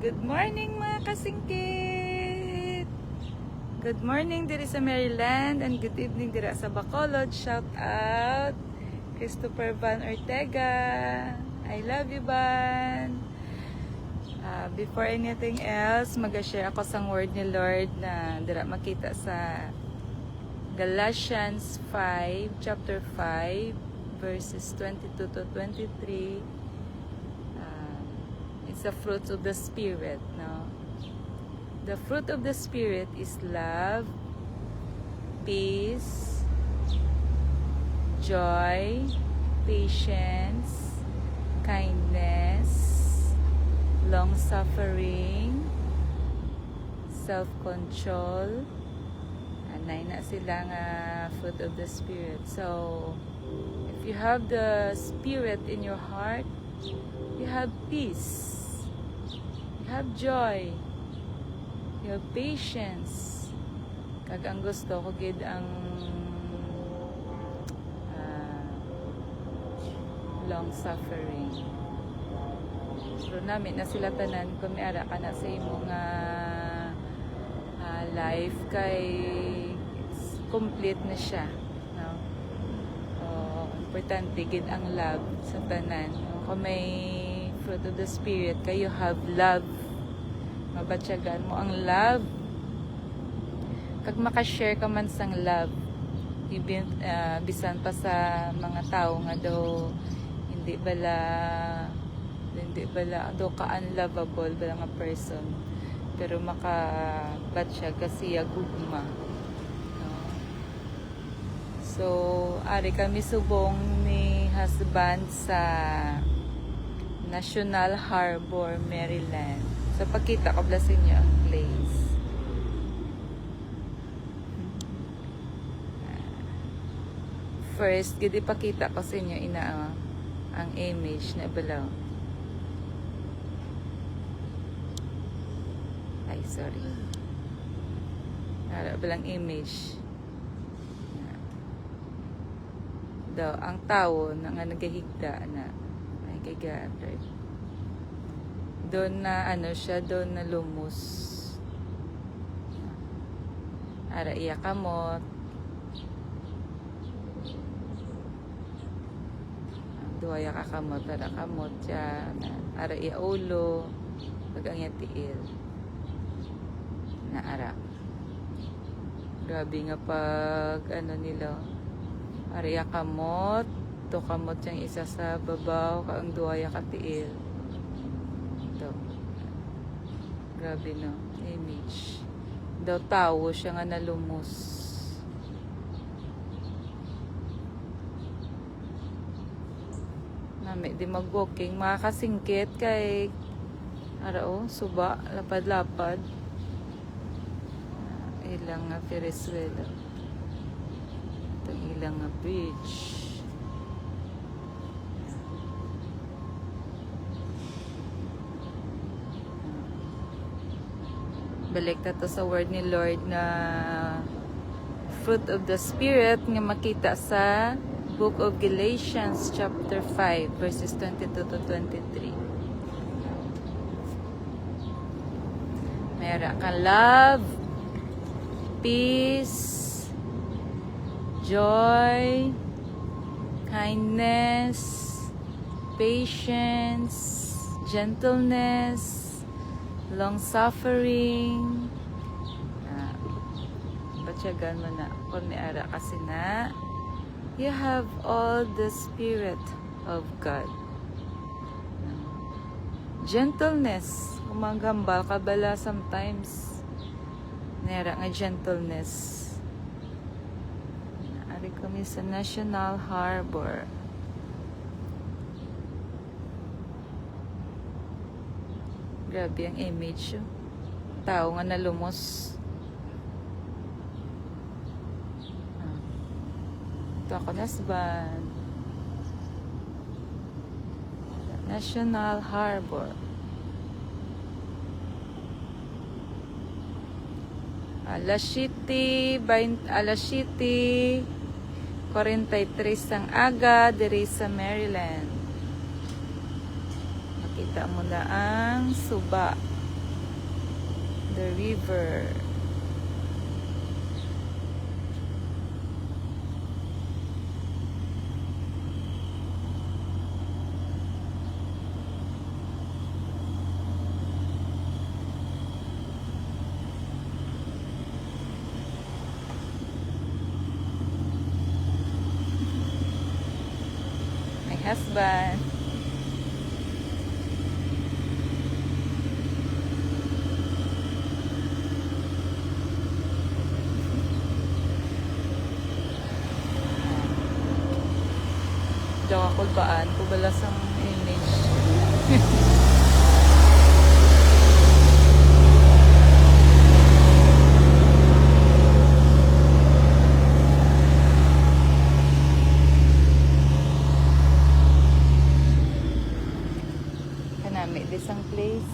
Good morning mga kasingkit! Good morning diri sa Maryland and good evening diri sa Bacolod. Shout out Christopher Van Ortega. I love you, Van. Before anything else, mag-share ako sa word ni Lord na dira makita sa Galatians 5, chapter 5, verses 22 to 23. It's the fruits of the Spirit, no? The fruit of the Spirit is love, peace, joy, patience, kindness, long-suffering, self-control. Anay na sila nga fruit of the Spirit. So, if you have the Spirit in your heart, you have peace. You have joy. You have patience. Kag ang gusto ko gid ang long suffering. Pero namin na sila tanan kung may ara ka na sa imong life kay complete na siya, no? Importante gid ang love sa tanan. Kung may fruit of the Spirit, kayo have love. Mabatyagan mo ang love. Kag makashare ka man sang love, bisan pa sa mga tao nga daw hindi bala daw ka unlovable bala nga person, pero makabatsyag kasi gugma, no? So ari kami subong ni husband sa National Harbor, Maryland. So, pakita ko sa inyo ang place. First, gid ipakita ko sa inyo ang image na balaw. Ay, sorry. Para balang image. Daw, ang tao na nga nagahigda na kay God. Doon na siya, doon na lumos. Ara iya kamot. Duwaya ka kamot, ara kamot siya. Ara iya ulo, pag ang tiil. Na ara. Grabe nga pag nila. Ara iya kamot. Ito kamot siyang isa sa babaw, kaang duwaya katiil. Ito. Grabe no, image. Daw tao siya nga nalumos. Nami di mag-walking, makakasingkit kay arao, suba, lapad-lapad. Ilang nga Ferris wheel. Itong ilang nga bridge. Balik na to sa word ni Lord na fruit of the Spirit nga makita sa book of Galatians chapter 5 verses 22 to 23. Mayroon kang love, peace, joy, kindness, patience, gentleness, long-suffering. Batyagan mo na kung may ara kasi na you have all the Spirit of God. Gentleness. Kumagambal ka bala sometimes. Nera nga gentleness. Ari kami sa National Harbor. Grabe ang image. Tao nga nalumos. Ito ako husband. National Harbor. Alas 7:43 ang aga diri sa Maryland. Makita mo na ang suba. the river. My husband. Diyan ako baan, kubalas ang image. Kanami, this ang place.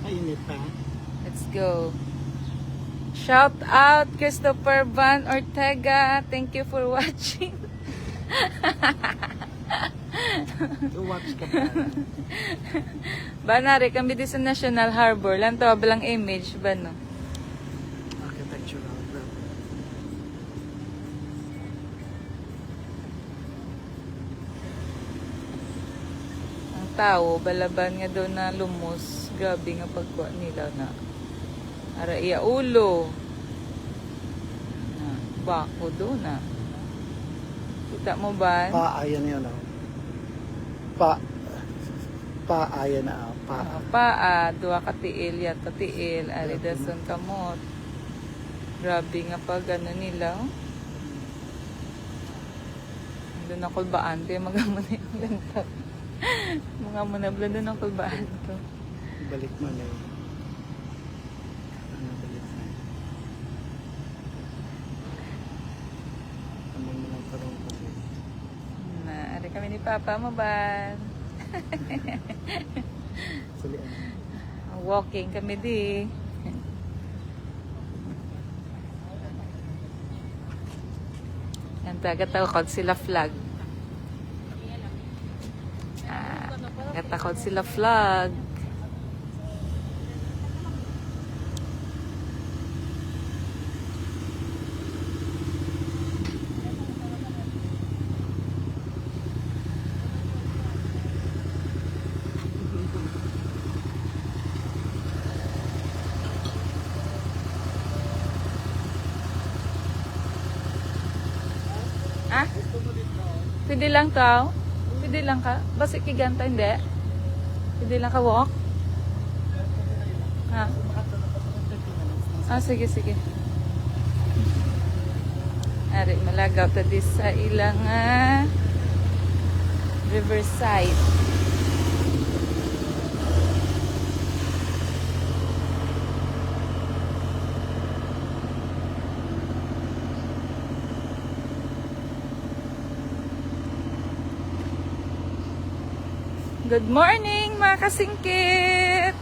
Mainit pa. Let's go. Shout out Christopher Van Ortega. Thank you for watching. Watch ka pa. Banari kami di sa National Harbor. Lang to balang image ba no? Architectural. Ang tao balaban nga daw na lumos. Grabe nga pagkuha nila na. Ara iya ulo. Na bako do na. Kita mo ba? Paayan yun, oh. Paayan na, oh. Paa, duwa ka tiil, yata tiil, ari dason kamot. Grabe nga pag ano nila. Oh. Doon ako kulbaan, kaya magamon na yung lantab. Mga munabla doon ang kulbaan to. Balik mo na yun. Balik na. Ano mo lang parang kasi. Na, ari kami ni Papa mo ba? Salian. Walking kami di. Yan taga-takot sila flag. Taga-takot sila flag. Ah? Pwede lang to? Pwede lang ka? Basta kiganta, hindi? Pwede lang ka walk? Ha? Ah, sige, sige. Ari, malagaw ta di sa ilang riverside. Good morning mga kasingkit!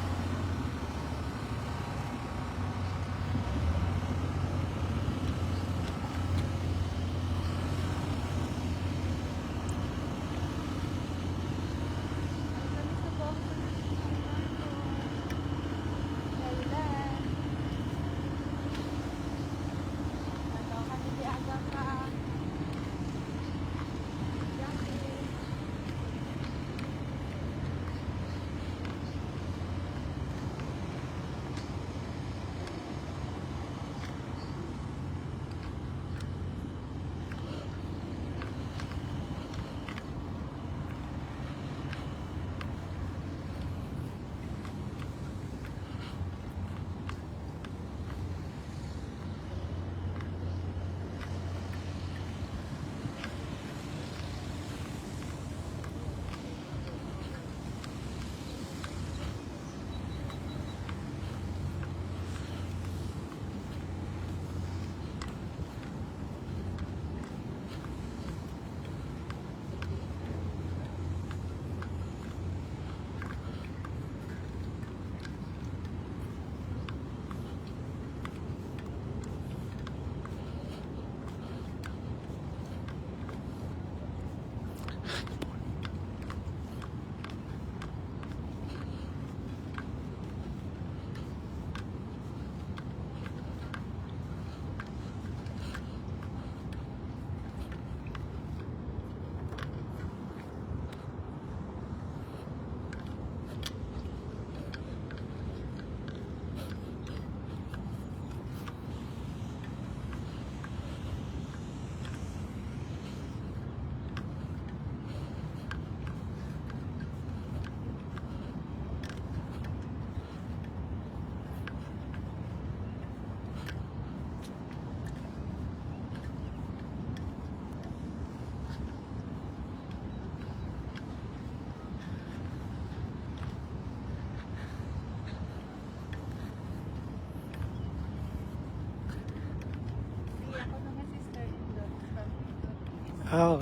Oh.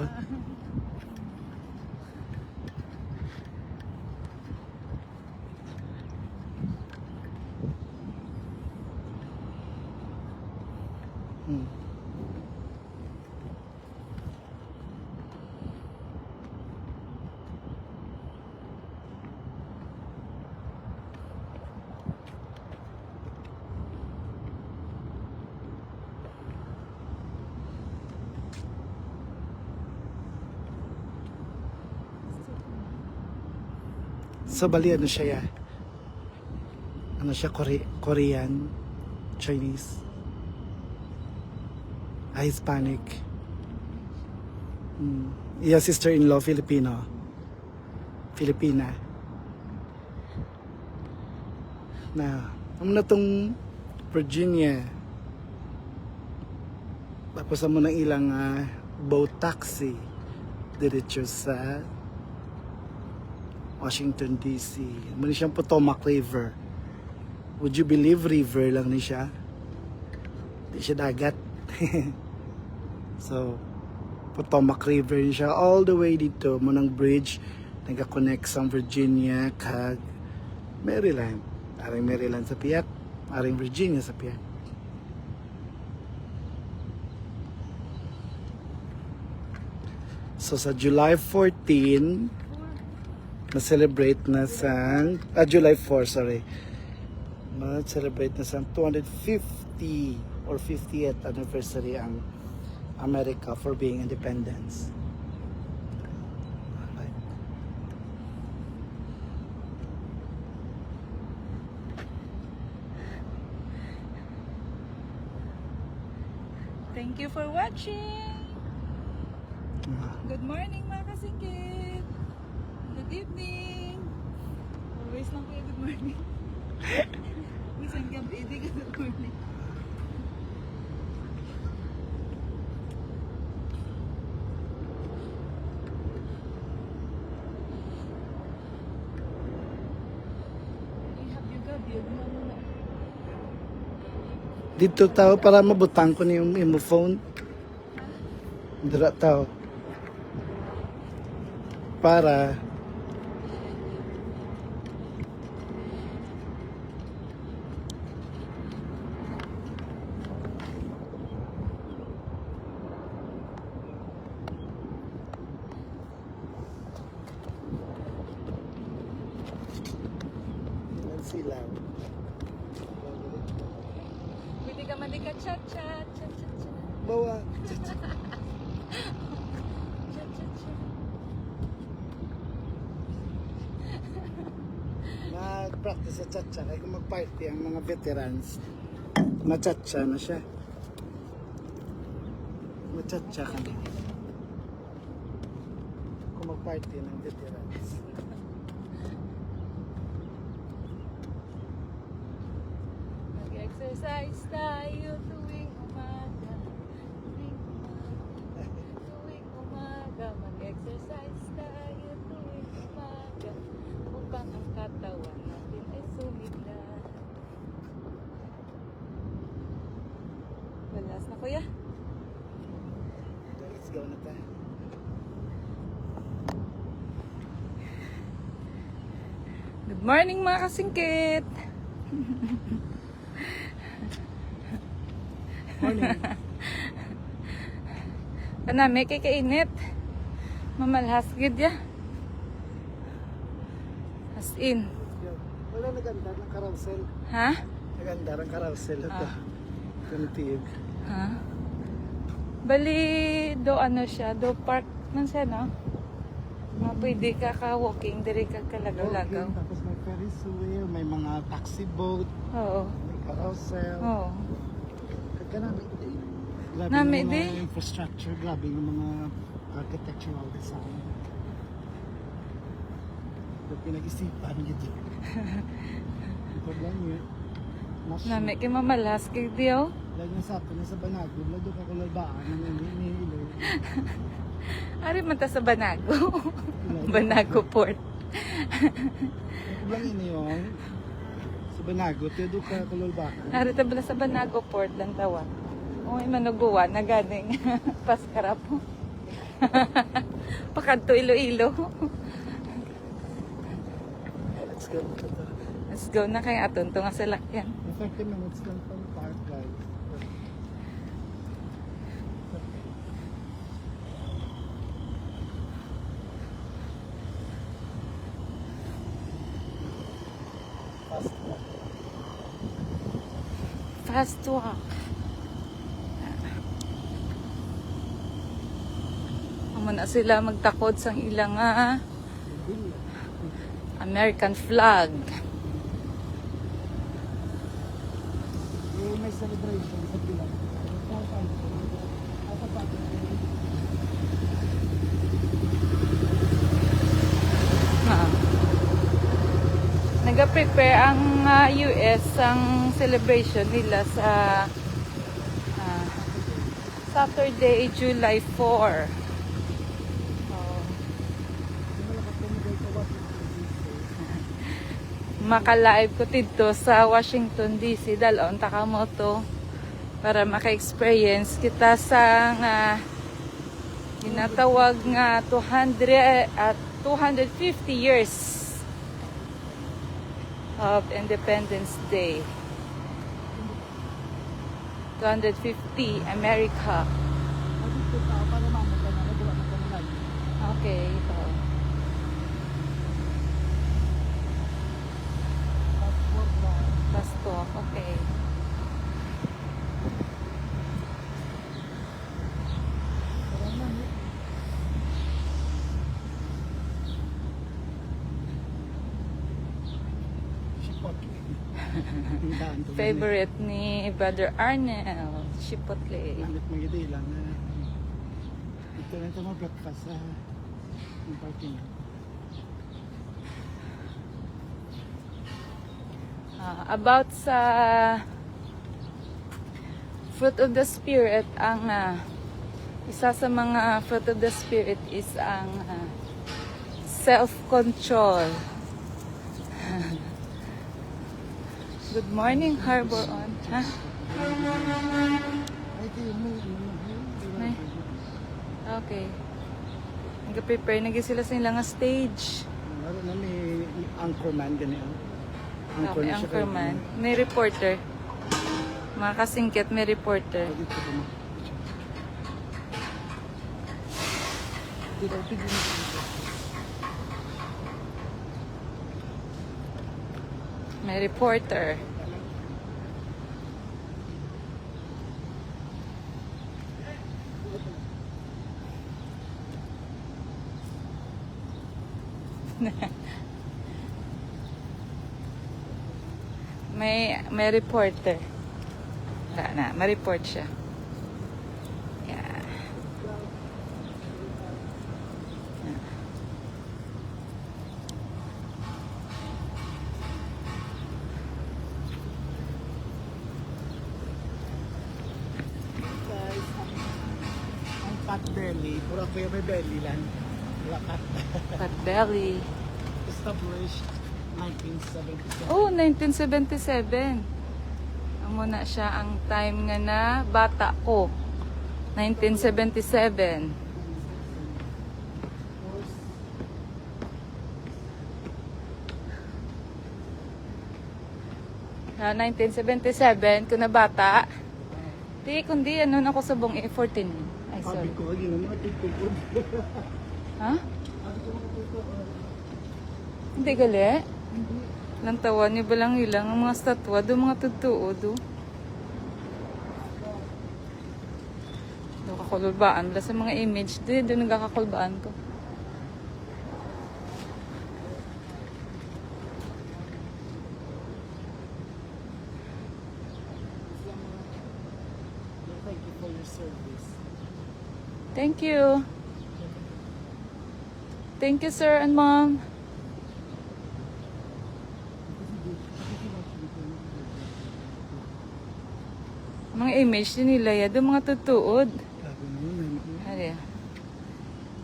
Hmm. So, bali, ano siya ya? Ano siya, Korean, Chinese, Hispanic. Iya, sister-in-law, Filipina. Na, ano na tong Virginia. Tapos mo ng ilang boat taxi diretso sa Washington DC. Muna siyang Potomac River. Would you believe river lang ni siya? Di siya dagat. So, Potomac River siya all the way dito. Munang bridge nagka-connect sa Virginia kag Maryland. Aring Maryland sa piyak, aring Virginia sa piyak. So sa July 14, na-celebrate na sa July 4, sorry. Na-celebrate na sa 250 or 50th anniversary ang America for being independence. Alright. Thank you for watching. Good morning mga kasingkit. Good evening. Always lang kayo good morning. Minsan gabi, di ka good morning. Dito tao para mabutang ko na yung imo phone. Dira tao. Para sila. Pwede ka mandika chat. Bawa. Chat. Mag-practice sa cha-cha. Kaya kung mag-party ang mga veterans, ma-cha-cha na siya. Ma-cha-cha ka na. Kung mag-party ng veterans. Mag-exercise tayo tuwing umaga. Tuwing umaga. Mag-exercise tayo tuwing umaga. Upang ang katawan natin ay sumigla. Balas na kuya. Let's go na tayo. Good morning mga kasingkit. Morning. Kanami kay kainit. Mamalhas gid ya. As in. Wala naganda ng carousel. Ha? Naganda ng carousel ito. Kanitib. Ha? Bali do ano siya, do park man siya no? Nga pwede ka ka-walking, diri ka kalagaw-lagaw. Tapos may Ferris wheel, may mga taxi boat, Oo. may carousel. Oo. Grabe. Grabe Nami yung mga di. infrastructure, grabe yung mga architectural design. Ito pinag-isipan gitu. Ito lang yun. Nami kay mamalhas kay diyo. Lagi na sa atin, nasa Banago, lalo ka kulabaan, nililo. Ari man ta sa Banago. Banago Port. Ito lang yun yung sa Banago, tiyo ka kulabaan. Ari ta bala sa Banago Port lang tawa. Oy manuguwa na ganing paskarap. Pakadto Iloilo. Let's go. Let's go na kay aton to nga salakyan. 30 minutes lang from park, guys. Fast walk. Amo na sila magtakod sang ilang American flag. May celebration sa Pilar. Nag-prepare ang US ang celebration nila sa Saturday, July 4. Maka-live ko dito sa Washington DC dalon takamoto para maka-experience kita sa ginatawag nga 250 years of Independence Day. 250 America. Okay, ito. Fast walk, okay. Favorite ni Brother Arnel, Chipotle. Amit magiging lang na. Ito na ito mag-breakfast sa parking. About sa fruit of the spirit, ang isa sa mga fruit of the spirit is ang self-control. Good morning, Harbor On. Ha? May? Okay. Nag-prepare na sila sa ilang stage. Meron na may anchorman ganyan. Okay, anchorman. May reporter. Mga kasingkit, may reporter. May reporter. may reporter. Wala na, ma-report siya. Yeah. Guys, ang pot belly, pura ko yung may belly lang. Lakat. Pot belly. Established 1977. Oh, 1977. Amo na siya ang time nga na bata ko. 1977. Na 1977, kung na bata. Kundi ano na ako sa buong 14. Ay, Sabi sorry. ko, yun naman tutugod. Ha? Hindi gali? Lantawan niyo ba lang ilang ang mga statwa do, mga tugtuo do? Do kakulbaan bala sa mga image do nagkakakulbaan ko. Thank you for your service. Thank you. Thank you, sir and mom. Mga image din nila ya do, mga tutuod. Grabe naman, Hari.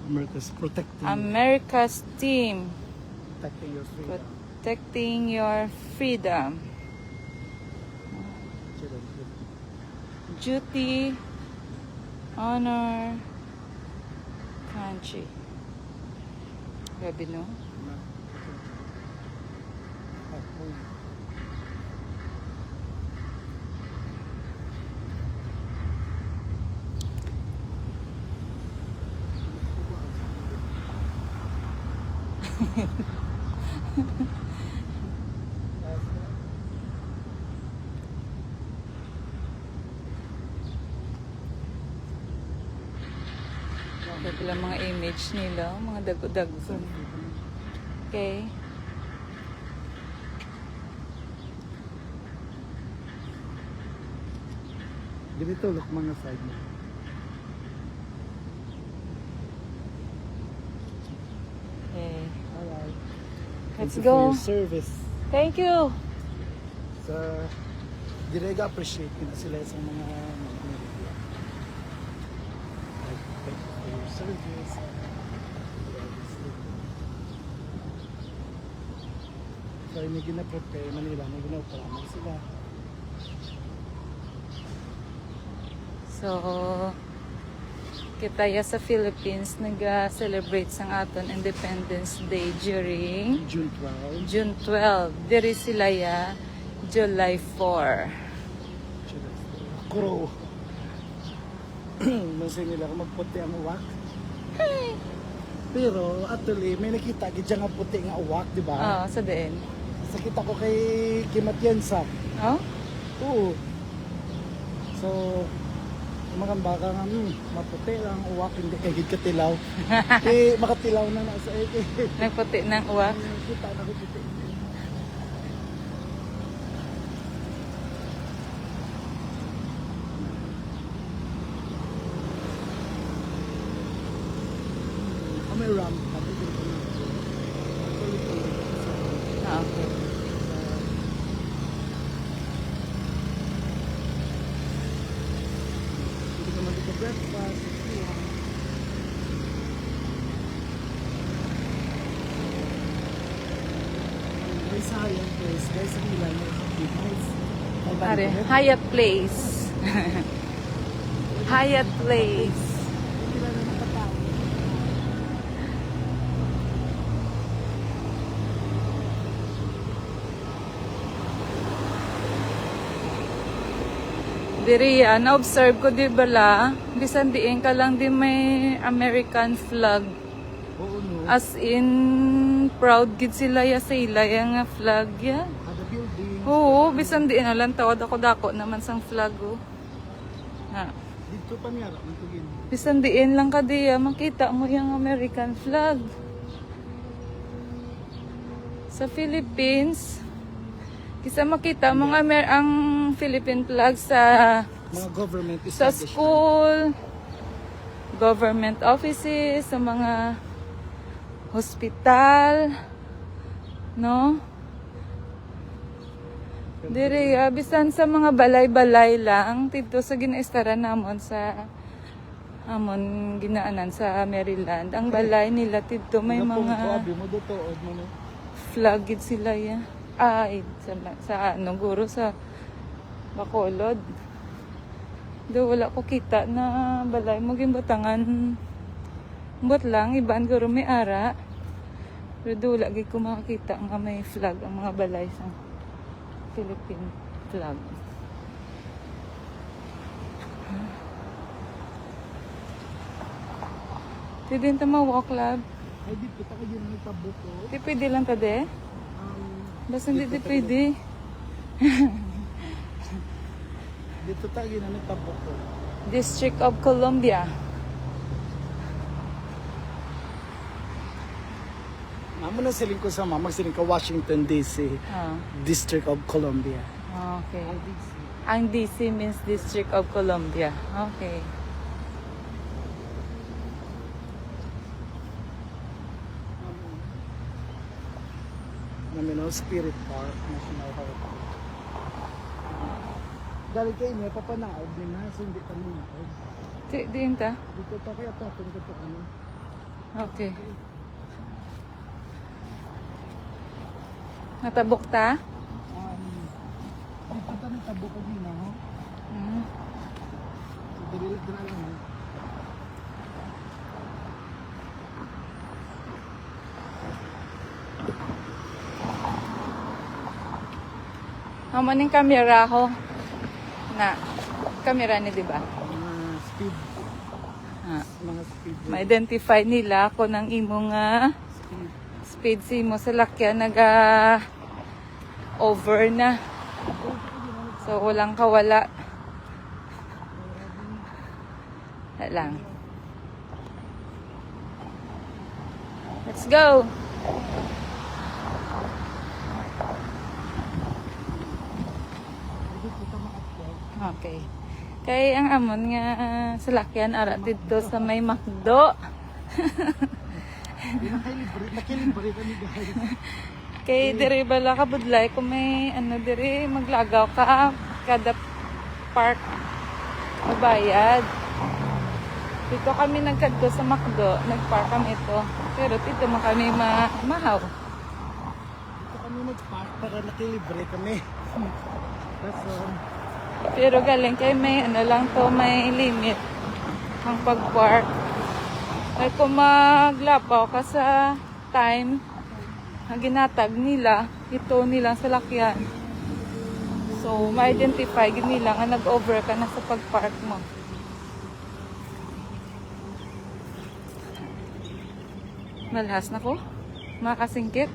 America's protecting, America's team. protecting your freedom. Protecting your freedom. Duty, honor, Crunchy. Grabe, no? Ito lang mga image nila, mga dago-dago. Okay. Dito, look mga side mo. Okay. Alright. Let's Thank you go. for your service. Thank you. Sa direga appreciate ko na sila sa mga thank you for your service. So, hindi gina-prepare Manila, hindi gina-prepare sila. So, kita ya sa Philippines nag-celebrate sang aton Independence Day during June 12. June 12. Diri sila ya July 4. Kuro. Masay nila kung magputi ang uwak. Pero actually, may nakita gidya nga puti nga uwak, di ba? Sa din. Sa kita ko kay Kimatiansa. Oh? Oo. So, mga baka nga, maputi lang uwak, hindi kay gid katilaw. Makatilaw na nasa Nagputi ng uwak. kita na ko puti. May ramp pa dito. Okay. Hindi ka mag-breakfast. May sayang place. Guys, ang ilan may guys. Are, Hyatt Place. Hyatt Place. Ilan na nakatao. Diri na-observe ko di bala, bisan diin ka lang di may American flag. Oo, no. As in, proud gid sila ya sa ila nga flag ya. Ada building. Oo, bisan diin alam tawad ako dako naman sang flag oh. Ha. Dito pa niya, matugin. Bisan diin lang ka diya, makita mo yung American flag. Sa Philippines, kisa makita mo nga ang Philippine flag sa Mga government sa establishment. school, government offices, sa mga hospital, no? Dire, bisan sa mga balay-balay lang, dito sa ginaistaran namon sa amon ginaanan sa Maryland. Ang balay nila dito may mga Abi mo dito, od mo no. flag gid sila ya. Ay, sa ano, guro sa Bacolod. Do wala ko kita na balay mo gimbutangan. But lang, iban guro may ara. Pero do wala gid ko makakita nga may flag ang mga balay sa Philippine flag. Di din ta ma-walk lab. Ay, dito ta kayo ng tabo ko. Di pwede lang ta de. Basta hindi di pwede. Dito ta kayo ng tabo ko. District of Columbia. Mamo na siling ko sa mama, siling ka Washington DC, Ah, District of Columbia. okay. DC. Ang DC means District of Columbia. Okay. Namin Spirit Park, National Park. Dali kayo niya, papanaog din na, so hindi kami naog. Diin ta? Dito pa kaya tapon ko to ano. Okay. Natabok ta? Dito ta ng tabo ko din ho. Hmm. So, dali lang ha. Amo ning kamera ho. Na kamera ni, di ba? Mga speed. Ah, Mga speed. ma-identify nila kung ang imong Speed. speed sa imo sa lakyan over na. So walang kawala. Wala lang. Let's go. Okay. Kay ang amon nga salakyan ara dito sa may McDo. Nakilibre kami guys. Kay dire bala ka budlay kung may ano dire maglagaw ka kada park mabayad. Dito kami nagkadto sa McDo, nagpark kami ito. Pero dito mo kami mahaw. Dito kami nag-park para nakilibre kami. Kaso, Pero galing kay may ano lang to, may limit ang pag-park. Ay kung maglapaw ka sa time, ang ginatag nila, ito nilang salakyan. So, ma-identify nila nga nag-over ka na sa pag-park mo. Malhas na ko. Makasingkit.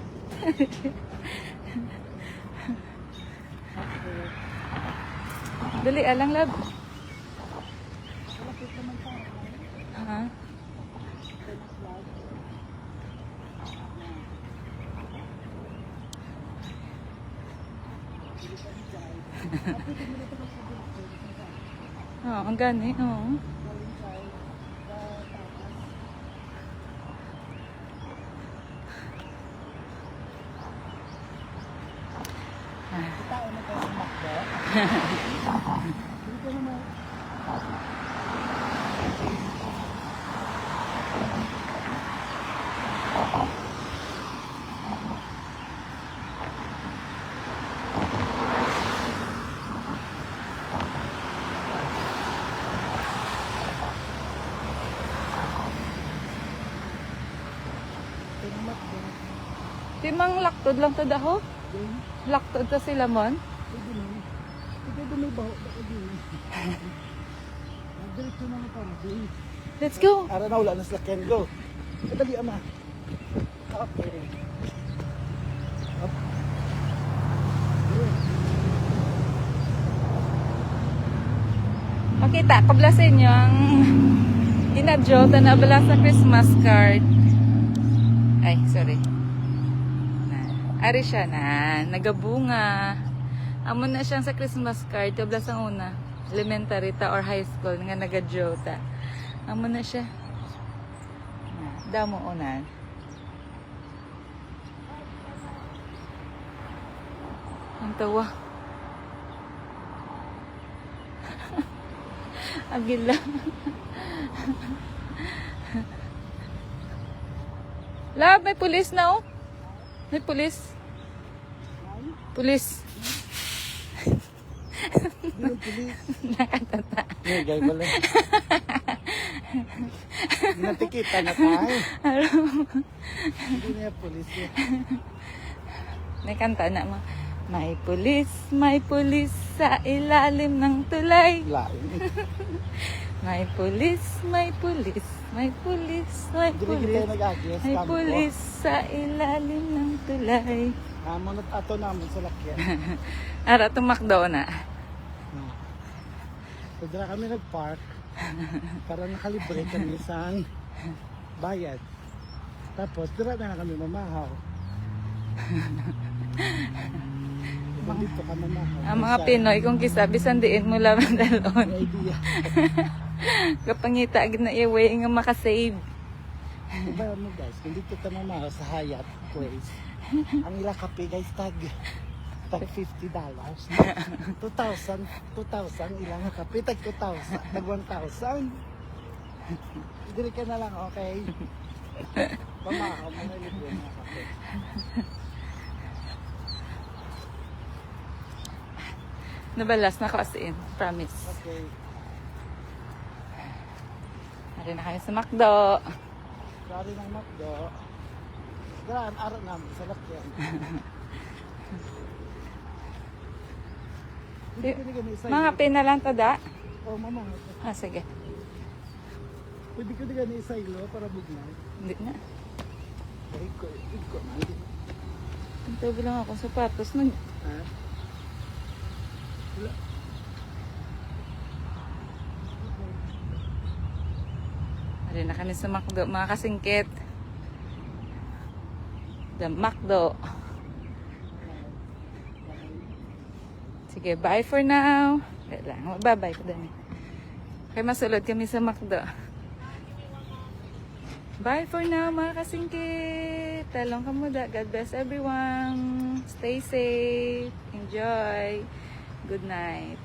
Dali, alang lab. Ha? Oh, ang gani, oh. tao na tayo sa McDo. Dito naman. Timang laktod lang to daho. Laktod to sila mon. Ito may baho. Diretso na para din. Let's go. Ara na wala na sa Ken go. Dali ama. Okay. Up. Makita, kablasin nyo ang ginadyo na bala sa Christmas card. Ay, sorry. Ari siya na, nagabunga. Amo na siyang sa Christmas card, tablas ang una. Elementary ta or high school nga nagadyo ta. Amo na siya. Damo unan. Ang tawa. Agila. Lab, may pulis na oh. May pulis. Pulis. Nakatata. Hey, gay pala. Natikita na tayo. Hindi na yung pulis eh. May kanta na mo. May pulis sa ilalim ng tulay. Lain. May pulis, may pulis, may pulis, may Hindi pulis. kita nag-agis. May pulis sa ilalim ng tulay. Munot ato namin sa lakyan. Ara, tumakdaw na. So, dira kami nag-park para nakalibre kami sa bayad. Tapos, dira na kami mamahaw. Ibang dito ka mamahaw. Ang mga Pinoy, kung kisabisan diin mo lang dalon. May idea. Kapangita, na iway nga makasave. Diba mo guys, kung dito ka mamahaw sa Hyatt Place, ang ilang kape guys, tag $50. 2,000 ilang kape, tag 2,000, tag 1,000. Dili ka na lang, okay? Mamahaw mo na libre mga kape. Nabalas na as in, promise. Okay. Hari na kayo sa McDo. Sorry ng McDo. Graan, araw namin sa lakyan. Pwede ka na isa. Mga pina lang tada. Oh, mama. Ah, sige. Pwede ka na isa ilo para bugnay. Hindi na. Iko na. Ito bilang ako sapatos. Nag... Ha? Wala. Ari na kami sa McDo, mga kasingkit. The McDo. Sige, bye for now. Wait lang, bye-bye ko din. Kaya masulod kami sa McDo. Bye for now, mga kasingkit. Talong kamuda. God bless everyone. Stay safe. Enjoy. Good night.